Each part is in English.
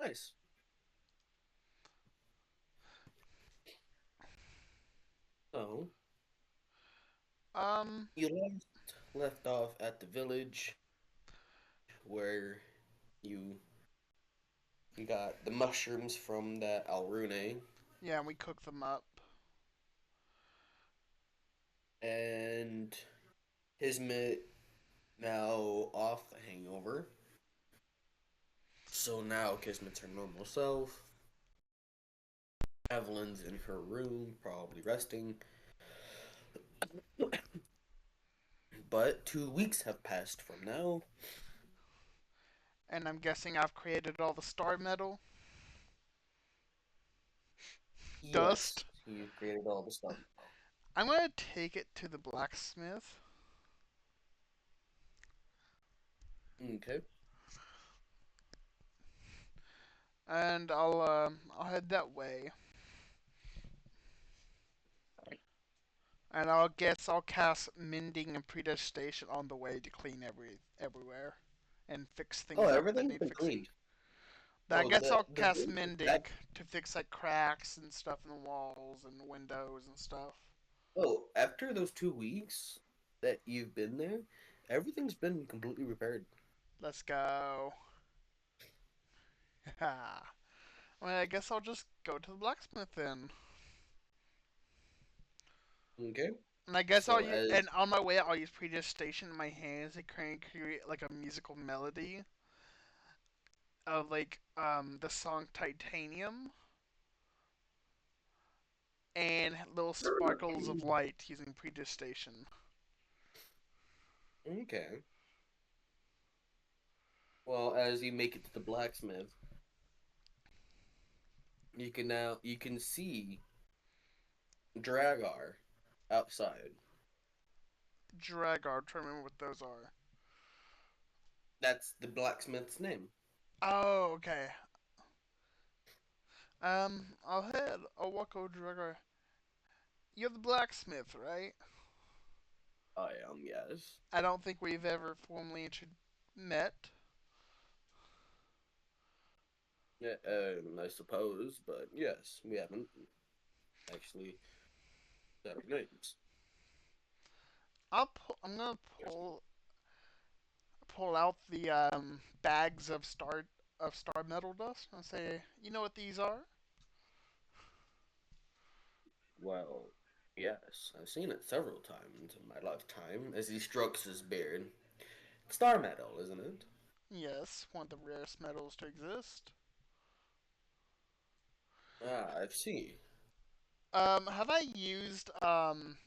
Nice. So Um, you left off at the village where you got the mushrooms from that Alrune, yeah, and we cook them up. and Hismit now off the hangover. So now Kismet's her normal self. Evelyn's in her room, probably resting. But 2 weeks have passed from now. And I'm guessing I've created all the star metal Yes, dust. you've created all the stuff. I'm gonna take it to the blacksmith, Okay. and I'll head that way, and I'll cast mending and predestination on the way to clean everywhere, and fix Oh, things up that everything's need been fixing. cleaned. I Oh, guess I'll the cast village mending that to fix like cracks and stuff in the walls and windows and stuff. oh, after those 2 weeks that you've been there, everything's been completely repaired. Let's go. well, I guess I'll just go to the blacksmith then. Okay. And I guess So as on my way I'll use predestination in my hands to create like a musical melody of like the song Titanium and little sparkles of light using predestination. okay. Well, as you make it to the blacksmith, you can see Dragar outside. Dragar, try to remember what those are. That's the blacksmith's name. Oh, okay. I'll walk over to Dragar. You're the blacksmith, right? I am, yes. I don't think we've ever formally met. Yeah, I suppose, but yes, we haven't actually said our names. I'm gonna pull out the bags of star metal dust and say, you know what these are? Well, yes, I've seen it several times in my lifetime as he strokes his beard. Star metal, isn't it? Yes, one of the rarest metals to exist. Ah, I see. Um, have I used um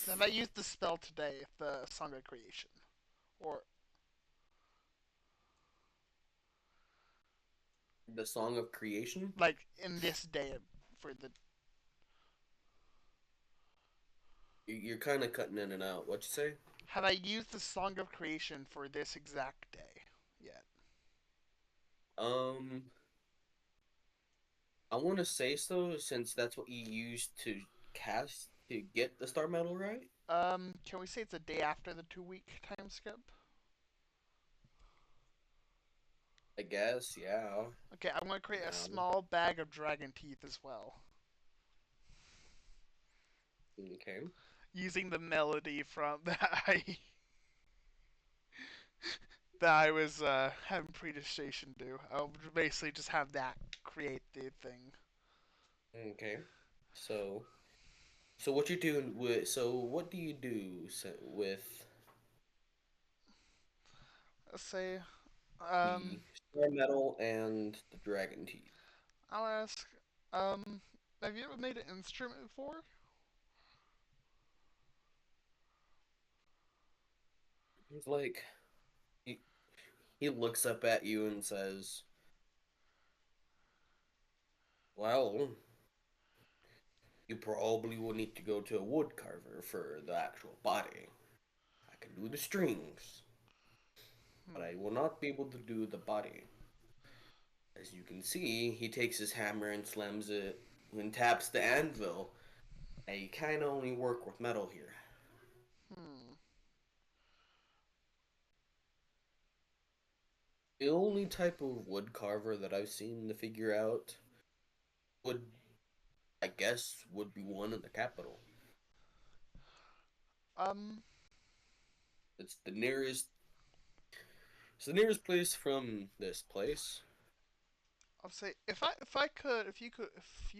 have I used the spell today, the Song of Creation, or The Song of Creation? like in this day for the? You're kind of cutting in and out. What you say? Have I used the Song of Creation for this exact day yet? Um, I want to say so since that's what you used to cast to get the star metal, right? Can we say it's a day after the 2 week time skip? I guess, yeah. Okay, I'm gonna create a Now, small bag of dragon teeth as well, okay. using the melody from that I was having predestination do. I'll basically just have that create the thing. Okay. So, so what you doing with? So, what do you do with Let's say, the um, star metal and the dragon teeth? I'll ask, have you ever made an instrument before? He's like, he, he looks up at you and says, "Well, you probably will need to go to a wood carver for the actual body. I can do the strings, but Hmm. I will not be able to do the body." As you can see, he takes his hammer and slams it and taps the anvil. I kind of only work with metal here. Hmm. The only type of wood carver that I've seen to figure out would, I guess, would be one in the capital. Um, It's the nearest. It's the nearest place from this place. I'll say if you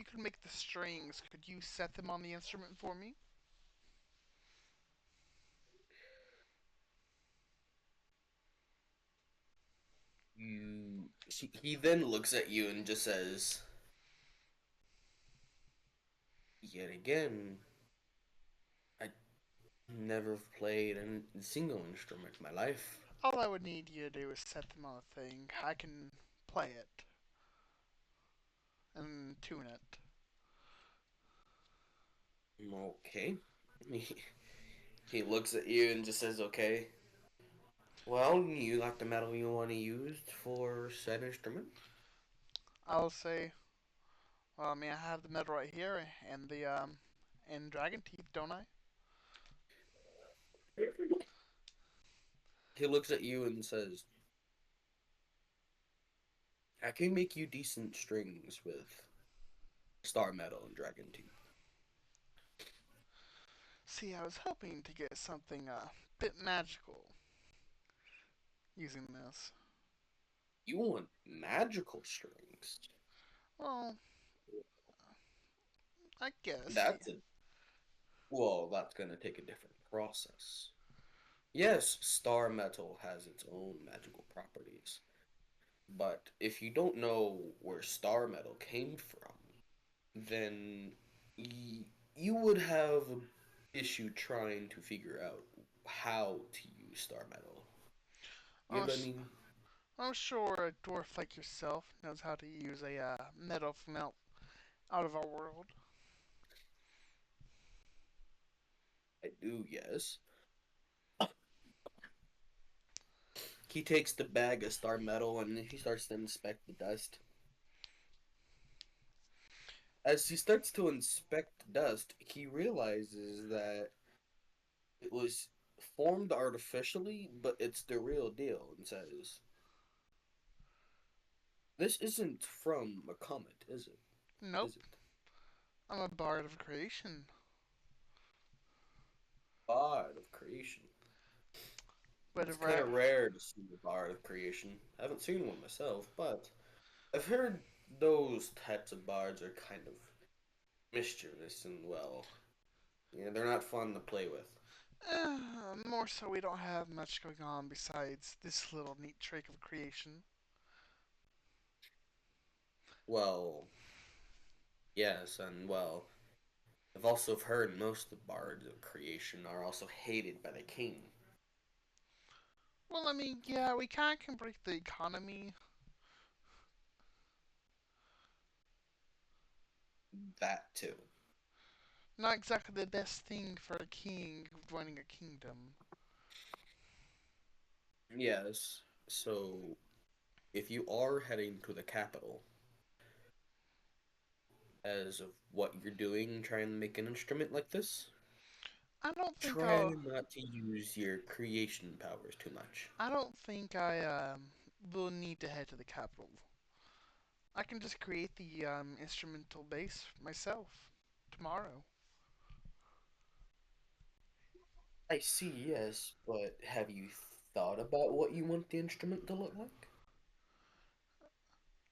could make the strings, could you set them on the instrument for me? He then looks at you and just says, "Yet again, I never played a single instrument in my life." All I would need you to do is set them on a thing. I can play it and tune it. Okay. He, he looks at you and just says, "Okay. Well, you got the metal you want to use for said instrument?" I'll say, well, I mean, I have the metal right here and the and dragon teeth, don't I? He looks at you and says, "I can make you decent strings with star metal and dragon teeth. See, I was hoping to get something a bit magical using this. You want magical strings? Well, I guess. Yeah. That's a well, that's gonna take a different process. Yes, star metal has its own magical properties, but if you don't know where star metal came from, then you would have an issue trying to figure out how to use star metal. You I'm, have sh- any? I'm sure a dwarf like yourself knows how to use a metal from out of our world. I do, yes. He takes the bag of star metal and he starts to inspect the dust. As he starts to inspect the dust, he realizes that it was formed artificially, but it's the real deal, and says, "This isn't from a comet, is it? Nope, Is it? I'm a bard of creation. Bard of creation." But It's if kind I, of rare to see a bard of creation. I haven't seen one myself, but I've heard those types of bards are kind of mischievous and, well, yeah, they're not fun to play with. more so, we don't have much going on besides this little neat trick of creation. Well, yes, and well, I've also heard most of the bards of creation are also hated by the king. Well, I mean, yeah, we kind of can break the economy. That too. Not exactly the best thing for a king running a kingdom. Yes, so if you are heading to the capital, as of what you're doing, trying to make an instrument like this, I don't think try I'll. not to use your creation powers too much. I don't think I will need to head to the capital. I can just create the instrumental base myself tomorrow. I see, yes, but have you thought about what you want the instrument to look like?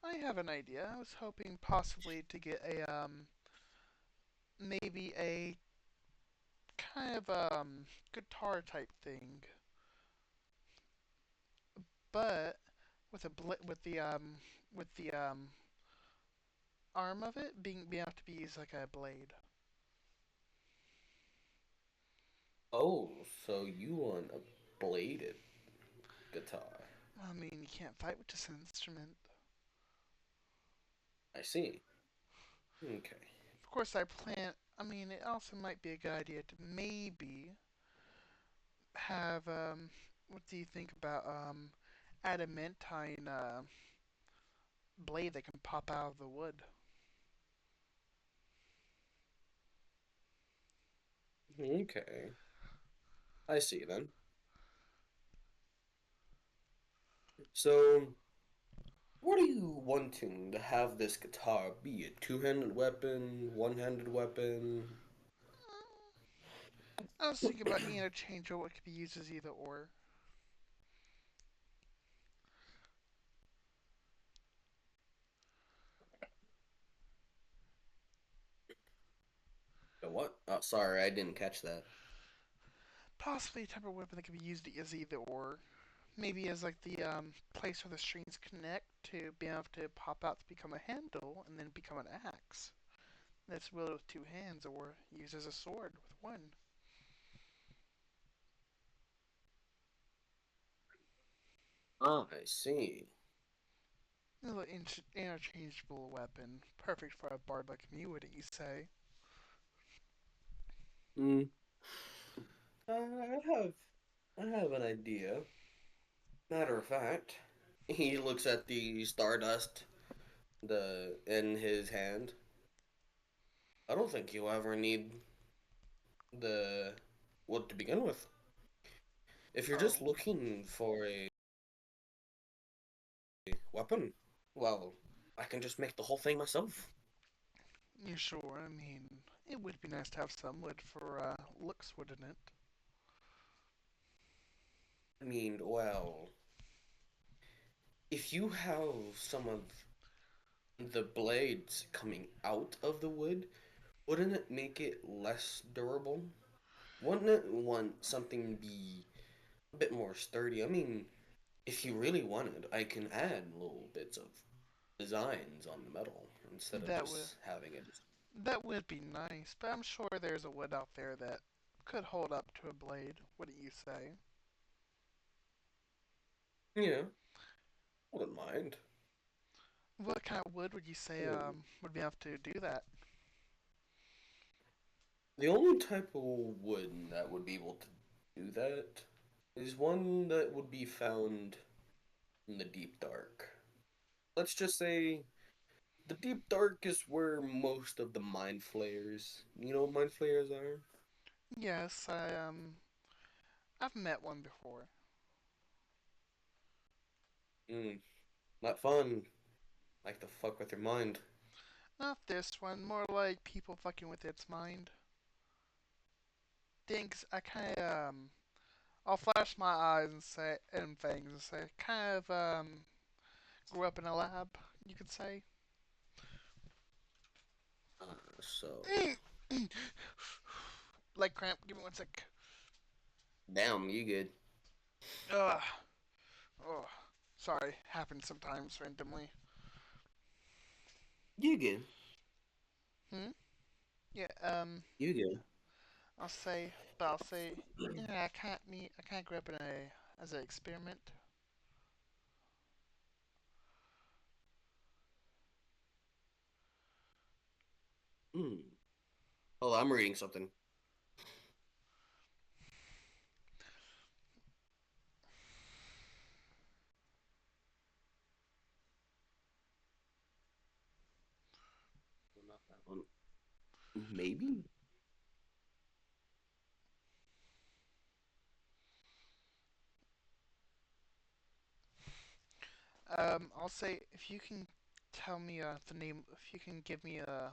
I have an idea. I was hoping possibly to get a maybe a kind of guitar type thing, but with the arm of it being able to be used like a blade. Oh, so you want a bladed guitar. I mean, you can't fight with just an instrument. I see. Okay. Of course, I plan. I mean, it also might be a good idea to maybe have what do you think about adamantine blade that can pop out of the wood? Okay. I see then. So, what are you wanting to have this guitar be? A two-handed weapon, one-handed weapon? I was thinking about interchangeable. It could be used as either or. The what? Oh, sorry, I didn't catch that. Possibly a type of weapon that could be used as either or. Maybe as like the place where the strings connect to be able to pop out to become a handle and then become an axe. That's wielded with two hands or used as a sword with one. Ah, I see. A little interchangeable weapon, perfect for a bard like me, wouldn't you say? Hmm. I I have an idea. Matter of fact, he looks at the stardust, the in his hand. I don't think you'll ever need the wood to begin with. If you're Oh, just looking for a weapon, well, I can just make the whole thing myself. you sure? I mean, it would be nice to have some wood for looks, wouldn't it? I mean, well, if you have some of the blades coming out of the wood, wouldn't it make it less durable? Wouldn't it want something to be a bit more sturdy? I mean, if you really wanted, I can add little bits of designs on the metal instead of That would just having it. that would be nice, but I'm sure there's a wood out there that could hold up to a blade. Wouldn't you say? Yeah, wouldn't mind. What kind of wood would you say Hmm. would be able to do that? The only type of wood that would be able to do that is one that would be found in the deep dark. Let's just say the deep dark is where most of the mind flayers, you know what mind flayers are? Yes, I've met one before. Mm, not fun. Like to fuck with your mind. Not this one, more like people fucking with its mind. Things I kind of I'll flash my eyes and say and things and say kind of grew up in a lab, you could say. So, Leg cramp. Give me one sec. damn, you good. Ugh. Oh, sorry. Happens sometimes randomly. You good. Hmm. Yeah. You good. I'll say, yeah. I can't grow up in a as an experiment. Hmm. Hold on, I'm reading something. No, not that one. Maybe? I'll say if you can tell me the name, if you can give me a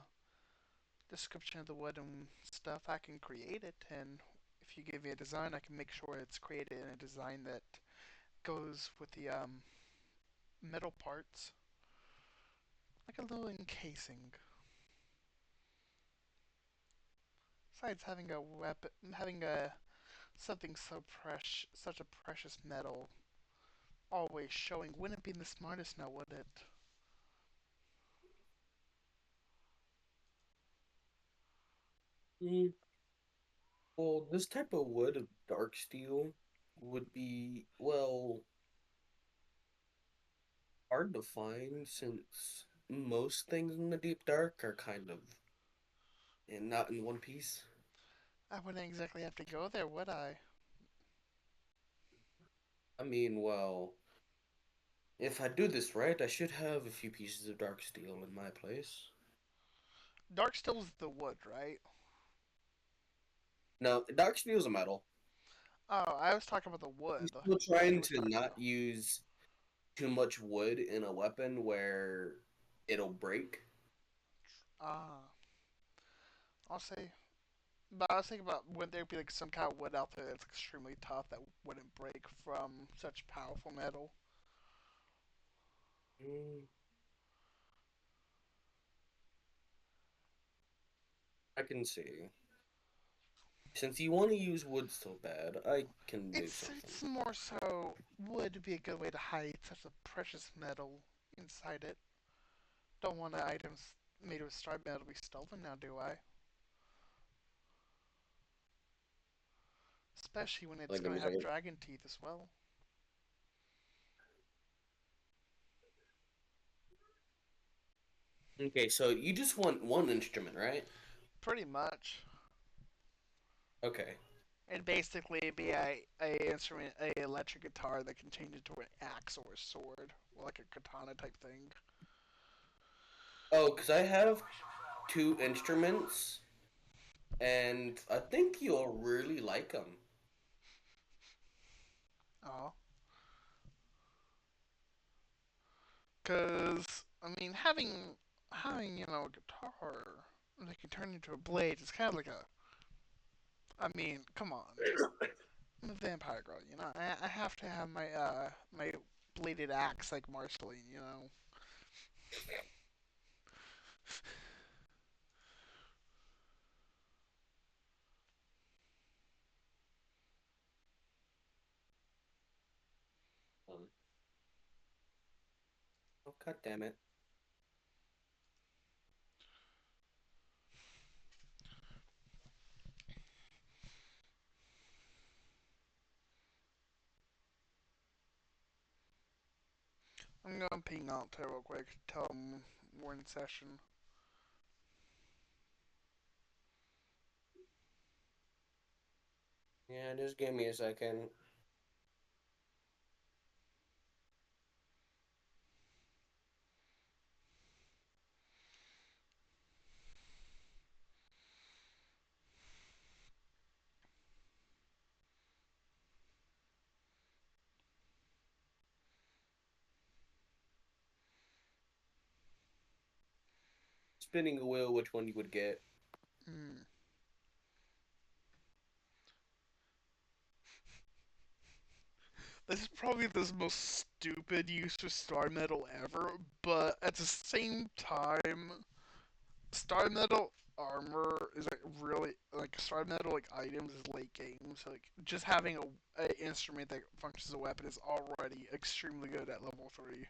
description of the wood and stuff, I can create it. And if you give me a design, I can make sure it's created in a design that goes with the metal parts, like a little encasing. Besides having a weapon, having a something such a precious metal, always showing, wouldn't be the smartest now, would it? Hmm. Well, this type of wood of dark steel would be, well, hard to find since most things in the deep dark are kind of and not in one piece. I wouldn't exactly have to go there, would I? I mean, well, if I do this right, I should have a few pieces of dark steel in my place. Dark Still's the wood, right? Now, dark steel is a metal. Oh, I was talking about the I'm wood still that you trying were to talking not about. use. too much wood in a weapon where it'll break. Ah, I'll say. But I was thinking about would there be like some kind of wood out there that's extremely tough that wouldn't break from such powerful metal? Mm, I can see. Since you want to use wood so bad, I can do It's something. more so would be a good way to hide such a precious metal inside it. Don't want the items made with star metal to be stolen now, do I? Especially when it's Like, going I'm to just have like, dragon teeth as well. okay, so you just want one instrument, right? Pretty much. Okay. And basically it'd be a instrument, a electric guitar that can change into an axe or a sword, or like a katana type thing. Oh, because I have two instruments, and I think you'll really like them. Oh, cause I mean having a guitar that can turn into a blade is kind of like a. I mean, come on, I'm a vampire girl. I have to have my bladed axe like Marceline. Oh, God damn it. I'm gonna ping Altair real quick. Tell him we're in session. Yeah, just give me a second. Spinning a wheel, which one you would get? Mm. This is probably the most stupid use of star metal ever, but at the same time, star metal armor is like really like star metal like items is late game. So like just having a instrument that functions as a weapon is already extremely good at level 3.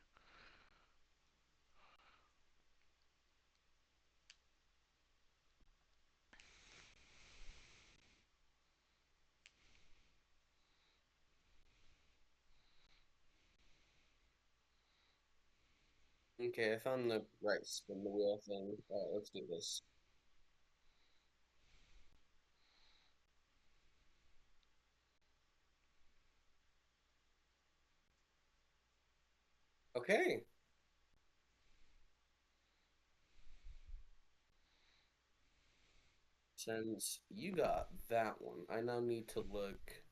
Okay, I found the right spin the wheel thing. Alright, let's do this. Okay, since you got that one, I now need to look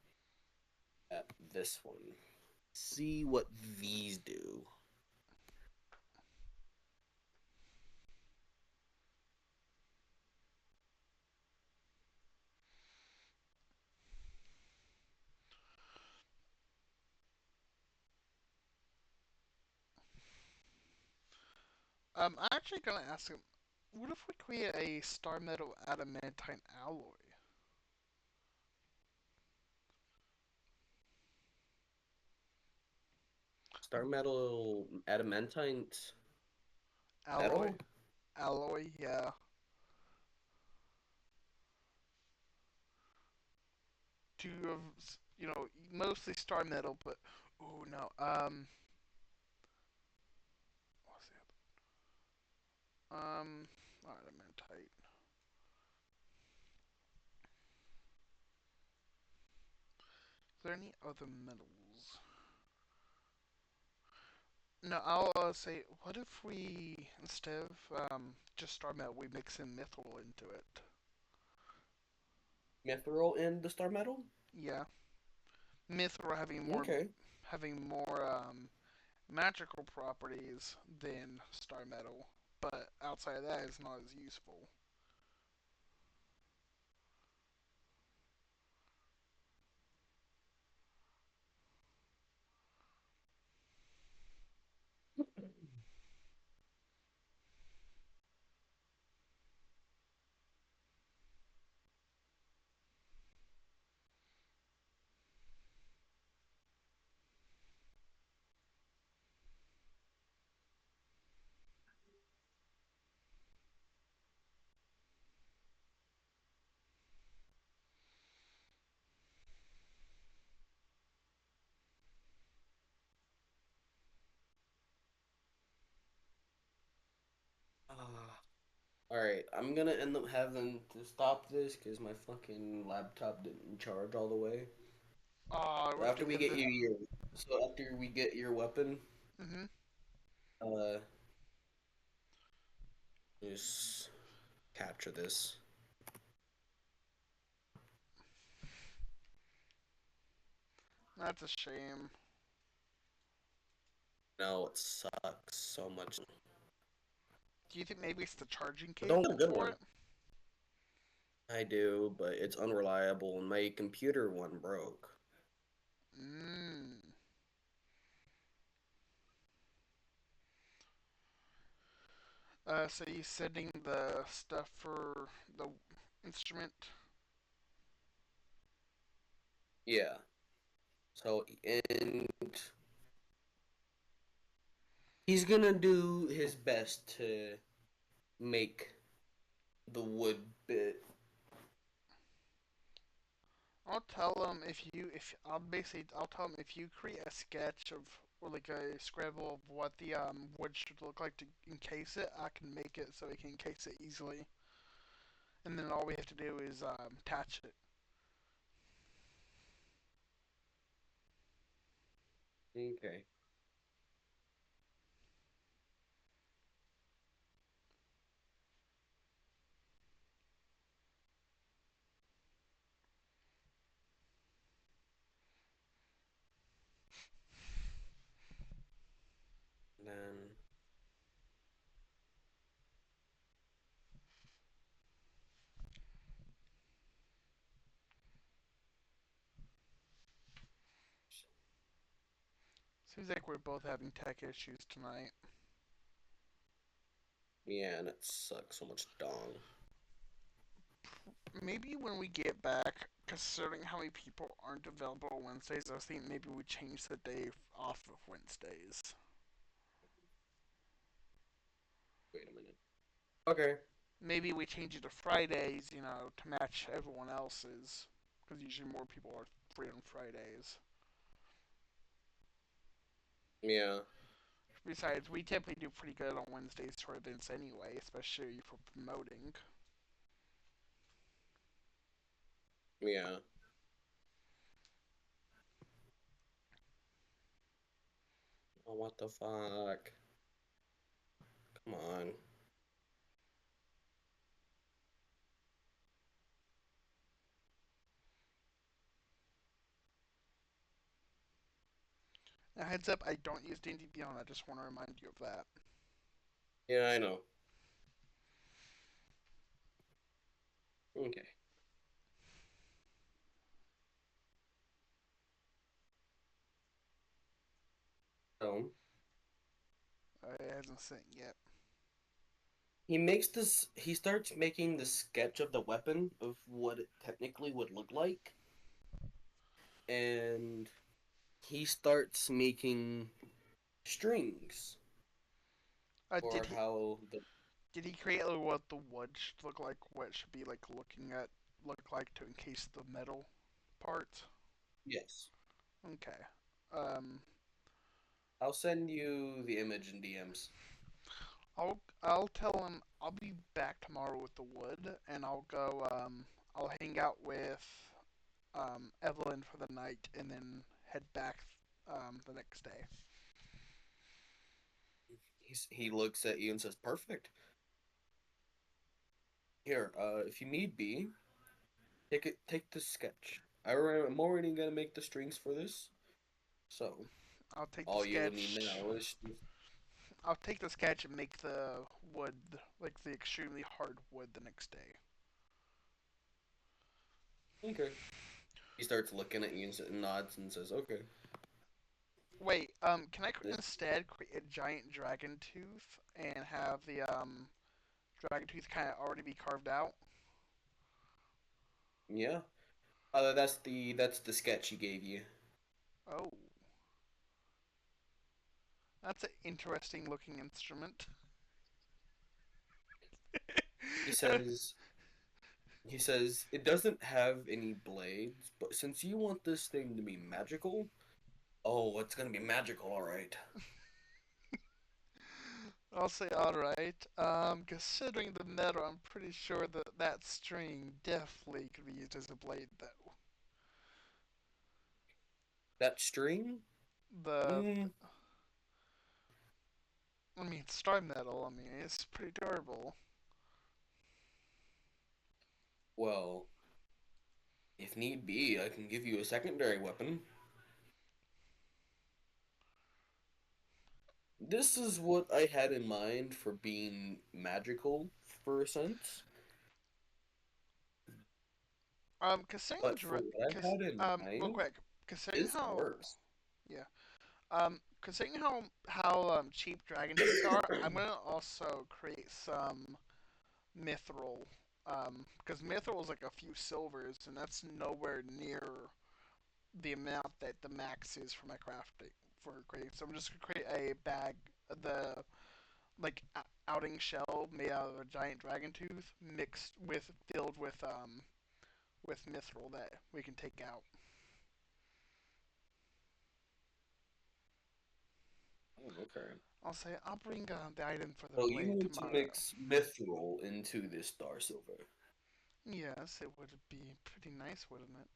at this one. See what these do. I'm actually gonna ask him, what if we create a star metal adamantine alloy? Star metal adamantite Alloy, metal? alloy, yeah. Two of mostly star metal, but oh no, what's the other? Adamantite. Is there any other metals? No, I'll say, what if we instead of just star metal, we mix in mithril into it? Mithril in the star metal? Yeah, mithril Okay. having more magical properties than star metal, but outside of that, it's not as useful. All right, I'm gonna end up having to stop this because my fucking laptop didn't charge all the way. We So have after to we end get the. your weapon, Mm-hmm. uh, just capture this. That's a shame. No, it sucks so much. Do you think maybe it's the charging But don't get a cable good for one. it? I do, but it's unreliable, and my computer one broke. Mmm. So you setting the stuff for the instrument? Yeah. So and he's gonna do his best to make the wood bit. I'll tell him if I'll tell him if you create a sketch of or like a scribble of what the wood should look like to encase it, I can make it so we can encase it easily, and then all we have to do is attach it. Okay. Then Seems like we're both having tech issues tonight. yeah, and it sucks so much dong. Maybe when we get back, considering how many people aren't available on Wednesdays, I was thinking maybe we change the day off of Wednesdays. Wait a minute. Okay. Maybe we change it to Fridays, to match everyone else's, because usually more people are free on Fridays. Yeah. Besides, we typically do pretty good on Wednesdays for events anyway, especially for promoting. Yeah. Oh, what the fuck? Come on. Now, heads up, I don't use D&D Beyond. I just want to remind you of that. Yeah, I know. Okay. So It hasn't sent yet. he starts making the sketch of the weapon of what it technically would look like, and he starts making strings Did for he how the did he create what the wood should look like? What it should be like look like to encase the metal parts? yes. Okay. Um, I'll send you the image in DMs. I'll tell him I'll be back tomorrow with the wood, and I'll hang out with Evelyn for the night, and then head back the next day. He looks at you and says, "Perfect. Here, if you need be, take the sketch. I'm already gonna make the strings for this, so." I'll take the All you would need sketch. now is just I'll take the sketch and make the wood, like the extremely hard wood, the next day. okay. He starts looking at you and nods and says, "Okay." Wait, can I This, instead create a giant dragon tooth and have the dragon tooth kind of already be carved out? yeah. That's the sketch he gave you. Oh, that's an interesting looking instrument. He says he says it doesn't have any blades, but since you want this thing to be magical, oh, it's gonna be magical, all right. I'll say alright. Considering the metal, I'm pretty sure that that string definitely could be used as a blade, though. That string, The, mm, I mean, star metal, I mean, it's pretty durable. well, if need be, I can give you a secondary weapon. This is what I had in mind for being magical for a sense, Considering, but for what I had in real mind, quick, considering this how, works. yeah, considering how cheap dragon teeth are, I'm gonna also create some mithril. Because mithril is like a few silvers, and that's nowhere near the amount that the max is for my crafting for creating. So I'm just gonna create a bag, the like outing shell made out of a giant dragon tooth, mixed with filled with mithril that we can take out. Oh, okay. I'll say I'll bring the item for the So you blade want to tomorrow. mix mithril into this star silver. Yes, it would be pretty nice, wouldn't it?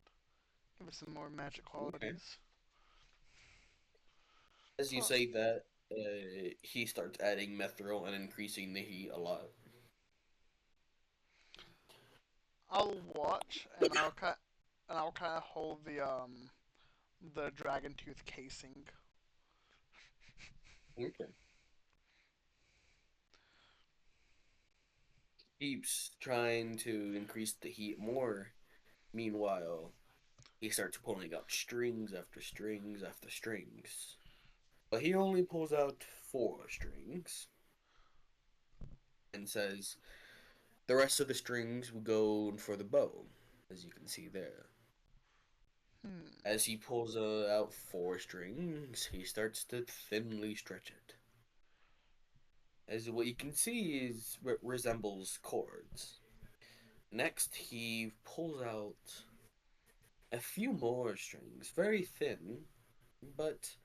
Give it some more magic Okay. qualities. As you Well, say that, he starts adding mithril and increasing the heat a lot. I'll watch and I'll kind of hold the dragon tooth casing. Okay. Keeps trying to increase the heat more. Meanwhile, he starts pulling out strings after strings after strings. But he only pulls out four strings and says the rest of the strings will go for the bow, as you can see there. Hmm, As he pulls out four strings, he starts to thinly stretch it. As what you can see is resembles chords. Next, he pulls out a few more strings, very thin, but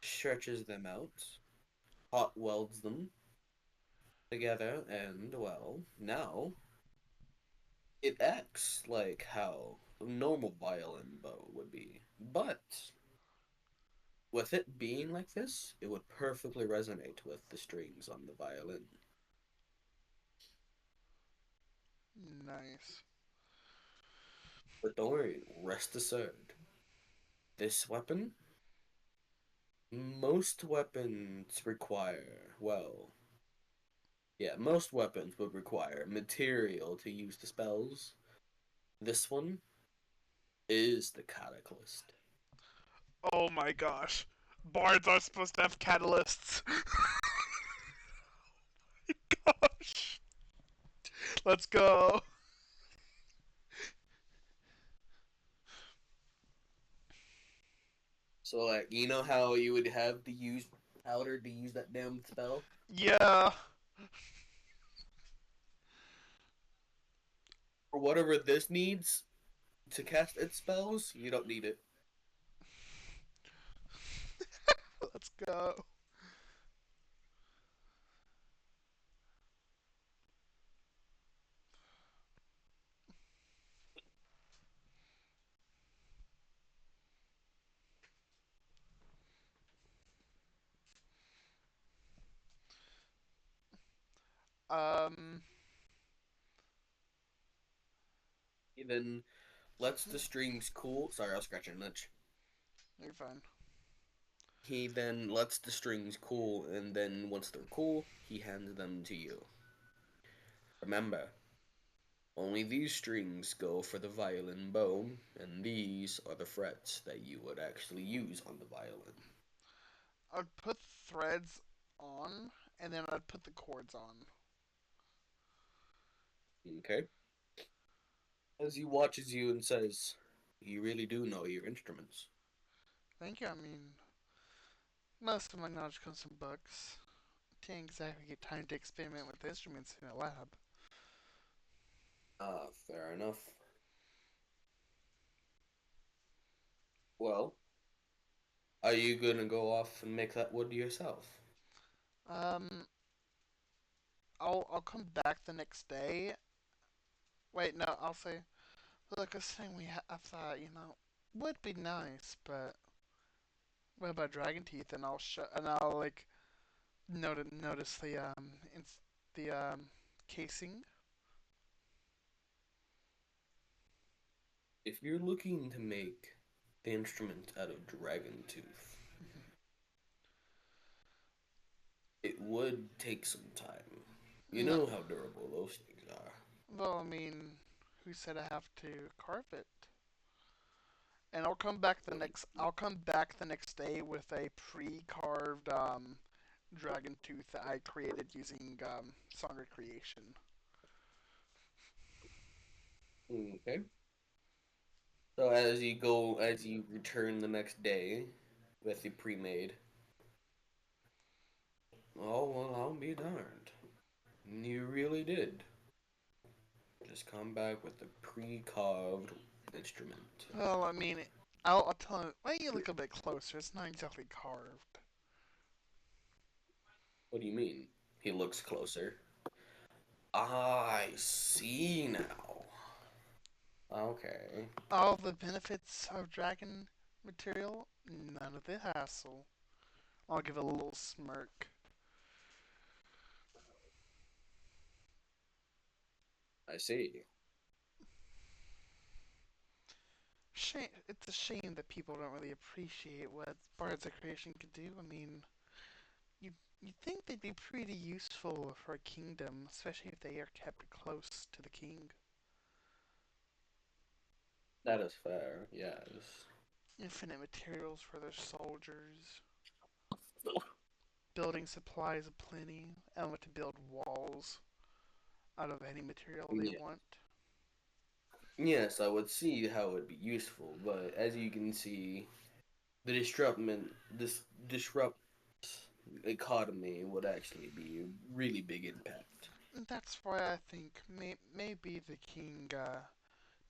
stretches them out, hot welds them together, and well, now it acts like how a normal violin bow would be. But with it being like this, it would perfectly resonate with the strings on the violin. nice. But don't worry, rest assured. This weapon, most weapons require, well, yeah, most weapons would require material to use the spells. This one is the Cataclysm. Oh my gosh. Bards are supposed to have catalysts. Gosh. Let's go. So, like, you know how you would have to use powder to use that damn spell? Yeah. For whatever this needs to cast its spells, you don't need it. Let's go. Um, He then lets the strings cool. Sorry, I was scratching an itch. you're fine. He then lets the strings cool, and then once they're cool, he hands them to you. Remember, only these strings go for the violin bow, and these are the frets that you would actually use on the violin. I'd put threads on, and then I'd put the chords on. Okay? As he watches you and says, "You really do know your instruments." Thank you. I mean, most of my knowledge comes from books. Didn't exactly get time to experiment with instruments in a lab. Ah, fair enough. Well, are you gonna go off and make that wood yourself? Um, I'll come back the next day. Wait, no, I'll say, look, this thing I thought, would be nice, but what about dragon teeth? And I'll like notice the casing. If you're looking to make the instrument out of dragon tooth, it would take some time. You No, know how durable those things are. well, I mean, who said I have to carve it? And I'll come back the next day with a pre-carved dragon tooth that I created using Song Creation. Okay. So as you return the next day with the pre-made, oh well, I'll be darned. You really did. Just come back with the pre-carved instrument. Well, I mean, I'll tell you. Why don't you look a bit closer? It's not exactly carved. What do you mean? He looks closer. I see now. Okay. All the benefits of dragon material, none of the hassle. I'll give it a little smirk. I see. It's a shame that people don't really appreciate what Bards of Creation could do. I mean, you you'd think they'd be pretty useful for a kingdom, especially if they are kept close to the king. That is fair, yes. Infinite materials for their soldiers, building supplies aplenty, able to build walls out of any material they Yeah. want. Yes, I would see how it would be useful, but as you can see, the disrupt economy would actually be a really big impact. And that's why I think maybe the king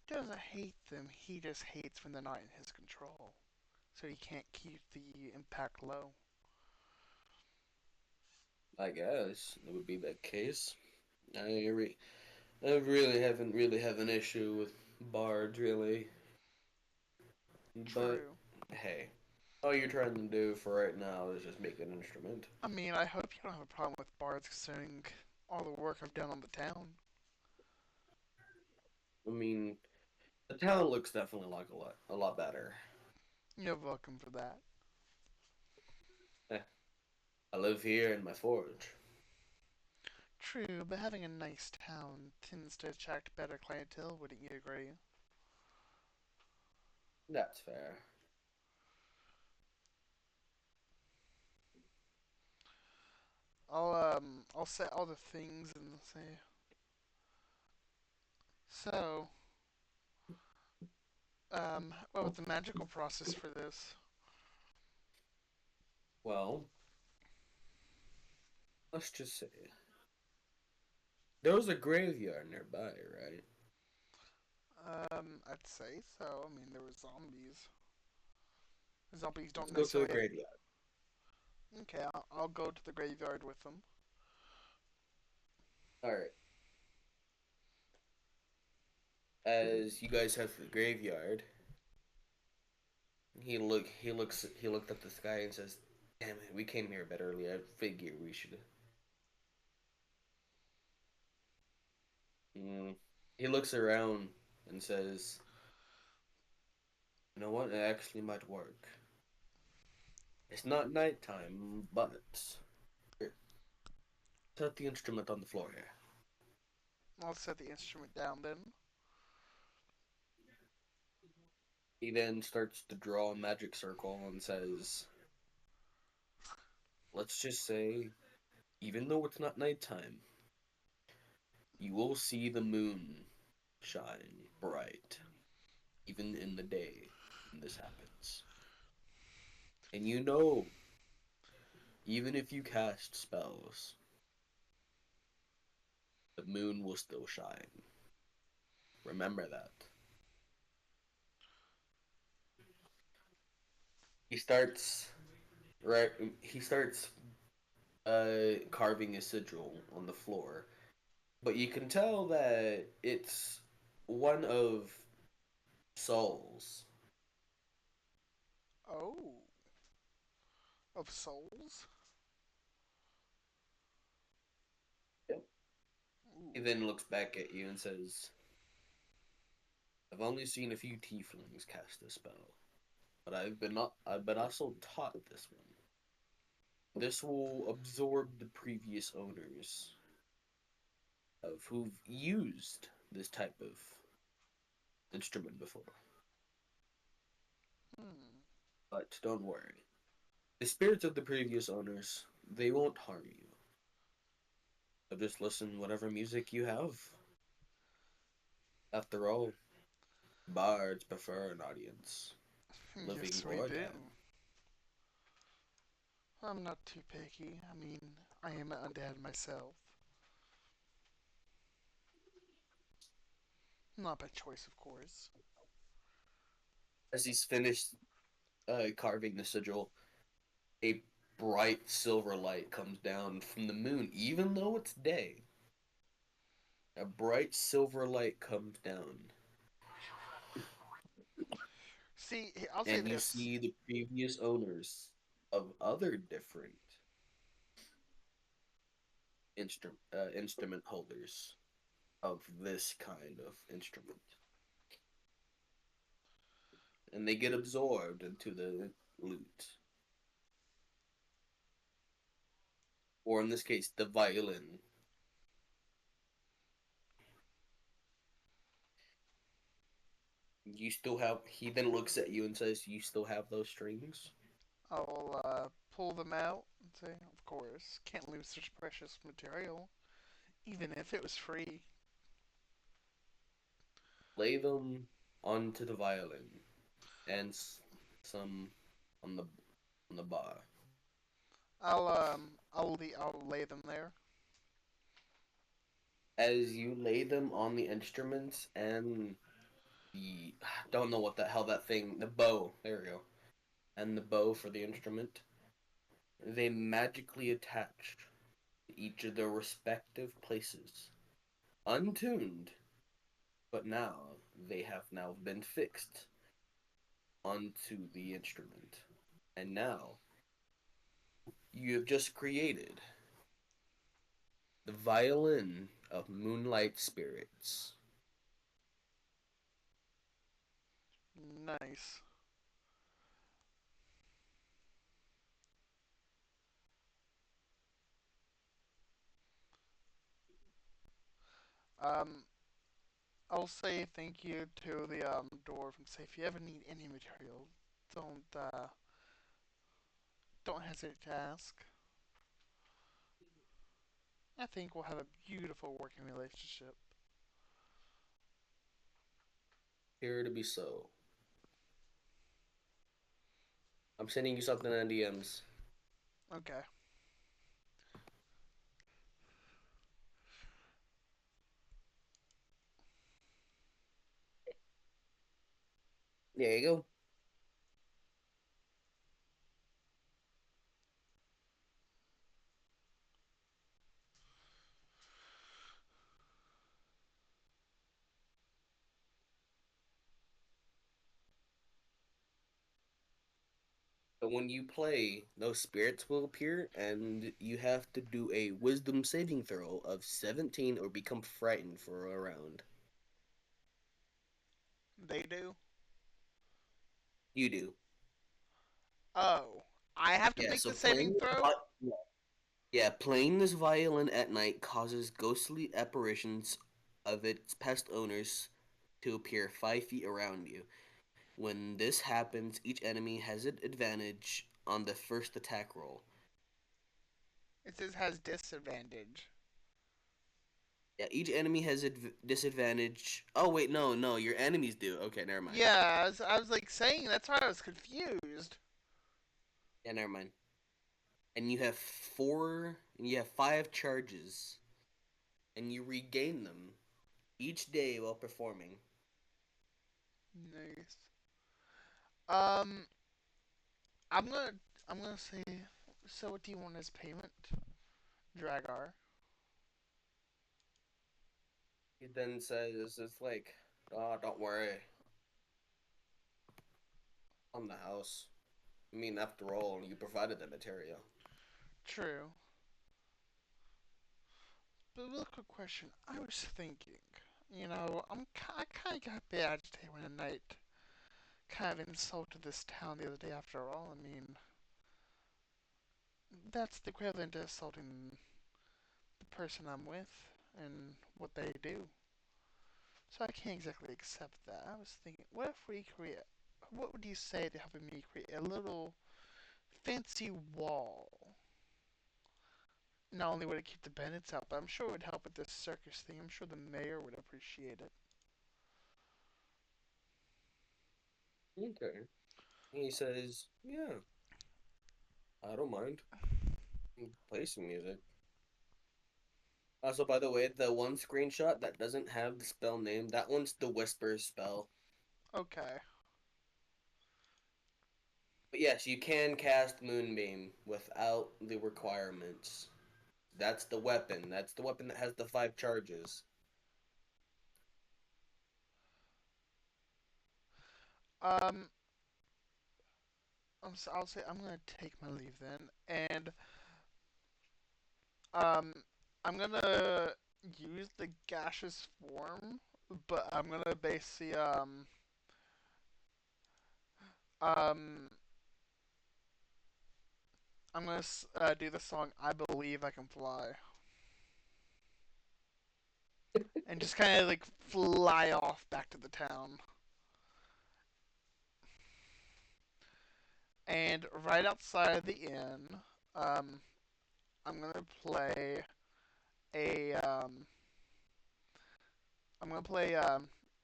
doesn't hate them. He just hates when they're not in his control, so he can't keep the impact low. I guess it would be that case. I re- I really haven't really have an issue with bards really, but True. hey, all you're trying to do for right now is just make an instrument. I mean, I hope you don't have a problem with bards considering all the work I've done on the town. I mean, the town looks definitely like a lot better. You're welcome for that. Eh, I live here in my forge. True, but having a nice town tends to attract better clientele, wouldn't you agree? That's fair. I'll set all the things and say. So, what was the magical process for this? Well, let's just say there was a graveyard nearby, right? I'd say so. I mean, there were zombies. Zombies Let's don't go to the necessarily. graveyard. Okay, I'll go to the graveyard with them. All right. As you guys head for the graveyard, he looked at the sky and says, "Damn it, we came here a bit early. I figure we should." Mm. He looks around and says, "You know what? It actually might work." It's not nighttime, but set the instrument on the floor here. I'll set the instrument down then. He then starts to draw a magic circle and says, let's just say, even though it's not nighttime, you will see the moon shine bright, even in the day when this happens. And you know, even if you cast spells, the moon will still shine. Remember that. He starts right. He starts carving a sigil on the floor, but you can tell that it's one of souls. Oh, of souls? Yep. Ooh. He then looks back at you and says, "I've only seen a few tieflings cast this spell, but I've been also taught this one. This will absorb the previous owners of who've used this type of instrument before. Hmm. But don't worry. The spirits of the previous owners, they won't harm you. So just listen whatever music you have. After all, bards prefer an audience, living Yes, we or do. dead. I'm not too picky. I mean, I am an undead myself. Not by choice, of course. As he's finished carving the sigil, a bright silver light comes down from the moon, even though it's day. A bright silver light comes down, See, I'll say and you this. see the previous owners of other different instrument holders of this kind of instrument, and they get absorbed into the lute, or in this case, the violin. You still have. He then looks at you and says, "You still have those strings? I'll pull them out and say, of course, can't lose such precious material, even if it was free. Lay them onto the violin, and some on the bar. I'll lay them there. As you lay them on the instruments and the don't know what the hell that thing, the bow. There we go, and the bow for the instrument. They magically attach to each of their respective places, untuned, but now they have now been fixed onto the instrument, and now you have just created the violin of moonlight spirits. Nice. Um, I'll say thank you to the dwarf and say if you ever need any material, don't uh, don't hesitate to ask. I think we'll have a beautiful working relationship. Here to be so. I'm sending you something in DMs. Okay. There you go. So when you play, those spirits will appear, and you have to do a wisdom saving throw of 17 or become frightened for a round. They do. You do. Oh. I have to Yeah, make so the saving throw? playing this violin at night causes ghostly apparitions of its pest owners to appear 5 feet around you. When this happens, each enemy has an advantage on the first attack roll. It says has disadvantage. Yeah, each enemy has a disadvantage. Oh wait, no, no, your enemies do. Okay, never mind. Yeah, I was like saying that's why I was confused. Yeah, never mind. And you have 5 charges, and you regain them each day while performing. Nice. Um, I'm gonna I'm gonna say. So, what do you want as payment, Dragar? He then says, "It's like, oh, don't worry, I'm the house. I mean, after all, you provided the material." True. But a real quick question. I was thinking, I kind of got a bit agitated when a knight kind of insulted this town the other day. After all, I mean, that's the equivalent to assaulting the person I'm with and what they do. So I can't exactly accept that. I was thinking, what if we create? What would you say to helping me create a little fancy wall? Not only would it keep the bandits out, but I'm sure it would help with this circus thing. I'm sure the mayor would appreciate it. Okay. He says, "Yeah, I don't mind. Play some music." Also, by the way, the one screenshot that doesn't have the spell name, that one's the Whisper spell. Okay. But yes, you can cast Moonbeam without the requirements. That's the weapon. That's the weapon that has the 5 charges. Um, I'll say I'm gonna take my leave then, and um, I'm gonna use the gaseous form, but I'm gonna basically um I'm gonna do the song "I Believe I Can Fly" and just kind of like fly off back to the town. And right outside the inn, um, I'm gonna play a I'm gonna play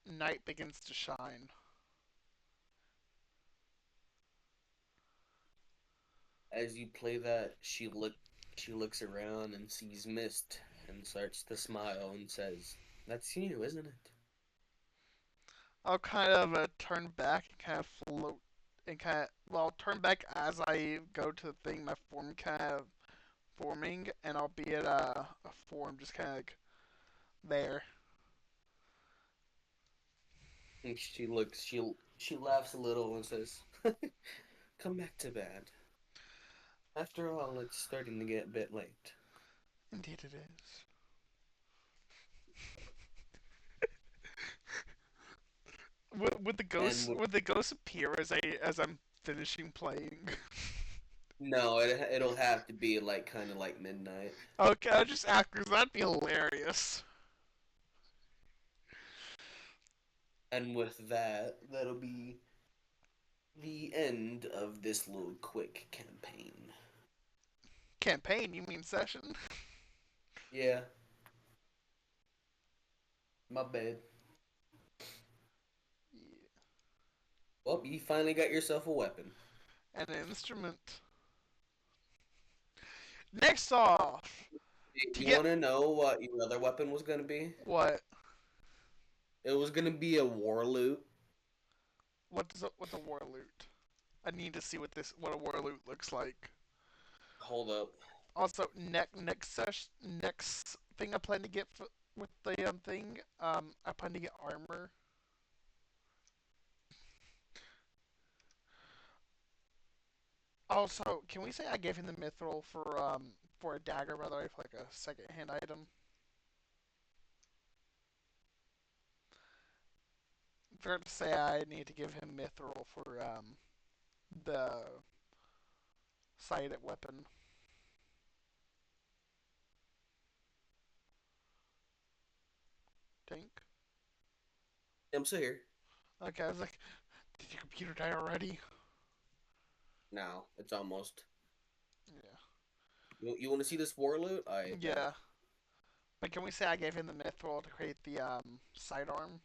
"Night Begins to Shine." As you play that, she looks around and sees mist and starts to smile and says, "That's you, isn't it?" I'll kind of turn back and kind of float and kind of well turn back as I go to the thing. My form kind of forming, and I'll be at a form just kind of like there. And she laughs a little and says, "Come back to bed. After all, it's starting to get a bit late." Indeed, it is. Would the And ghost would the ghost appear as I'm finishing playing? no, it'll have to be like kind of like midnight. Okay, I'll just ask because that'd be hilarious. And with that, that'll be the end of this little quick campaign. Campaign? You mean session? Yeah, my bad. Yeah. Well, you finally got yourself a weapon. An instrument. Next off, to You get want to know what your other weapon was going to be? what? It was going to be a war loot. What's a war loot? I need to see what a war loot looks like. Hold up. Also, next thing I plan to get with the thing, I plan to get armor. Also, can we say I gave him the mithril for a dagger, by the way, for like a second hand item? Forgot to say I need to give him mithril for the sighted weapon. Think. I'm still here. Okay, I was like, did your computer die already? Now it's almost. Yeah. You want to see this war loot? I bet. Yeah. But can we say I gave him the mithril to create the sidearm?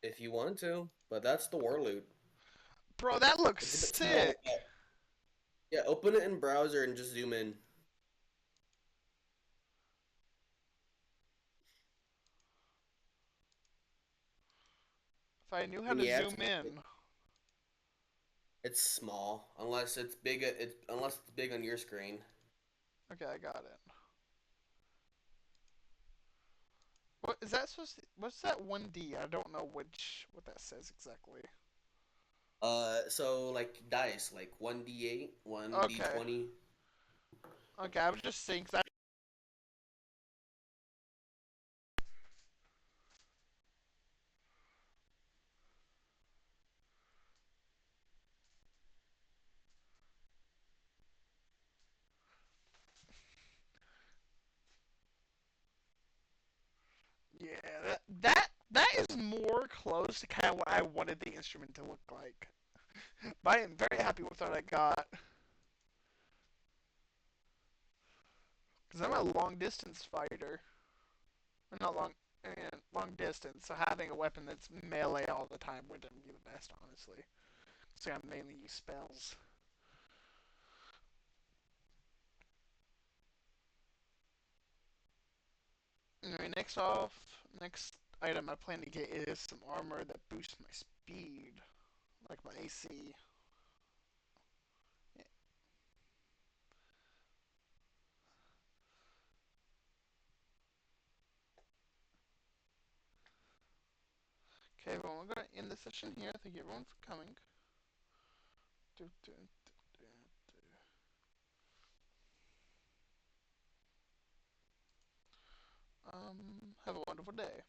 If you want to, but that's the war loot. Bro, that looks It's a bit small, sick. but yeah, open it in browser and just zoom in. If I knew how And to yeah, zoom in. it's small unless it's big. Unless it's big on your screen. Okay, I got it. What is that supposed to, what's that 1D? I don't know what that says exactly. So like dice, like 1d8, one d Okay. 20. Okay, I was just saying, 'cause yeah, that is more close to kind of what I wanted the instrument to look like. But I am very happy with what I got. Because I'm a long distance fighter. Not long, long distance, so having a weapon that's melee all the time wouldn't be the best, honestly. So I mainly use spells. Alright, next item I plan to get is some armor that boosts my speed, like my AC. Okay, well, we're gonna end the session here. Thank you everyone for coming. Do, do, do, have a wonderful day.